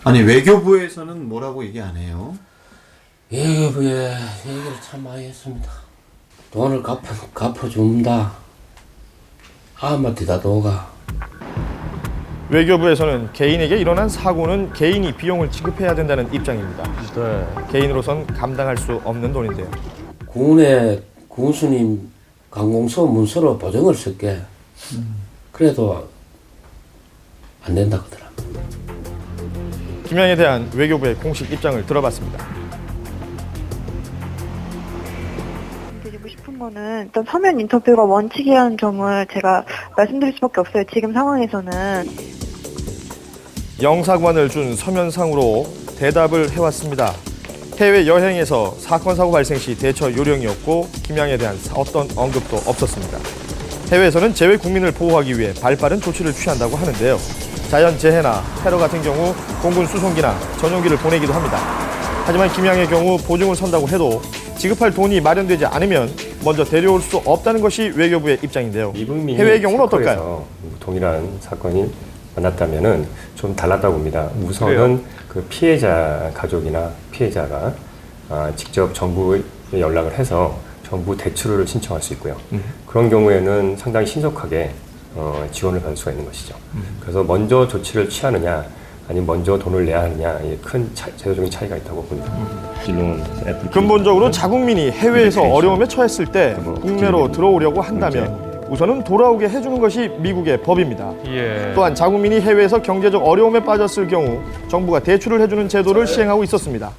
아니 외교부에서는 뭐라고 얘기 안 해요? 외교부에 얘기를 참 많이 했습니다. 돈을 갚아준다. 아무한테다 도가. 외교부에서는 개인에게 일어난 사고는 개인이 비용을 지급해야 된다는 입장입니다. 개인으로선 감당할 수 없는 돈인데요. 군의 군수님 관공서 문서로 보증을 쓸게. 그래도 안 된다 그러더라. 김양에 대한 외교부의 공식 입장을 들어봤습니다. 드리고 싶은 거는 일단 서면 인터뷰가 원칙이라는 점을 제가 말씀드릴 수밖에 없어요. 지금 상황에서는. 영사관을 준 서면상으로 대답을 해왔습니다. 해외 여행에서 사건 사고 발생 시 대처 요령이었고 김양에 대한 어떤 언급도 없었습니다. 해외에서는 재외 국민을 보호하기 위해 발빠른 조치를 취한다고 하는데요. 자연재해나 테러 같은 경우 공군 수송기나 전용기를 보내기도 합니다. 하지만 김양의 경우 보증을 선다고 해도 지급할 돈이 마련되지 않으면 먼저 데려올 수 없다는 것이 외교부의 입장인데요. 해외의 경우는 어떨까요? 동일한 사건이 만났다면은 좀 달랐다고 봅니다. 우선은 그 피해자 가족이나 피해자가 직접 정부에 연락을 해서 정부 대출을 신청할 수 있고요. 그런 경우에는 상당히 신속하게 지원을 받을 수가 있는 것이죠. 그래서 먼저 조치를 취하느냐 아니면 먼저 돈을 내야 하느냐 큰 제도적인 차이가 있다고 봅니다. 근본적으로 자국민이 해외에서 어려움에 처했을 때 국내로 들어오려고 한다면 우선은 돌아오게 해주는 것이 미국의 법입니다. 또한 자국민이 해외에서 경제적 어려움에 빠졌을 경우 정부가 대출을 해주는 제도를 시행하고 있었습니다.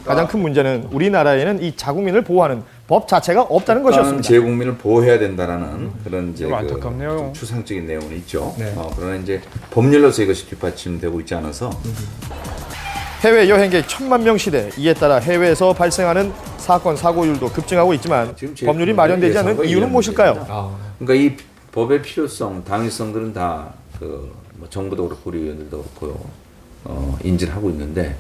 가장 큰 문제는 우리나라에는 이 자국민을 보호하는 법 자체가 없다는 것이었습니다. 재국민을 보호해야 된다라는 그런 이제 안타깝네요. 추상적인 내용은 있죠. 네. 그러나 이제 법률로서 이것이 뒷받침되고 있지 않아서 해외 여행객 1,000만 명 시대, 이에 따라 해외에서 발생하는 사건 사고율도 급증하고 있지만 법률이 마련되지 않은 이유는 무엇일까요? 그러니까 이 법의 필요성, 당위성들은 다 뭐 정부도 그렇고 우리 의원들도 그렇고요. 인지를 하고 있는데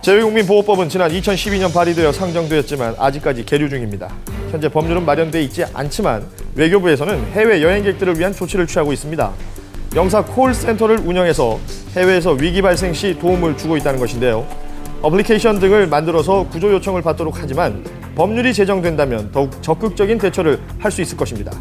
재외국민보호법은 지난 2012년 발의되어 상정되었지만 아직까지 계류 중입니다. 현재 법률은 마련돼 있지 않지만 외교부에서는 해외 여행객들을 위한 조치를 취하고 있습니다. 영사 콜센터를 운영해서 해외에서 위기 발생 시 도움을 주고 있다는 것인데요. 어플리케이션 등을 만들어서 구조 요청을 받도록 하지만 법률이 제정된다면 더욱 적극적인 대처를 할 수 있을 것입니다.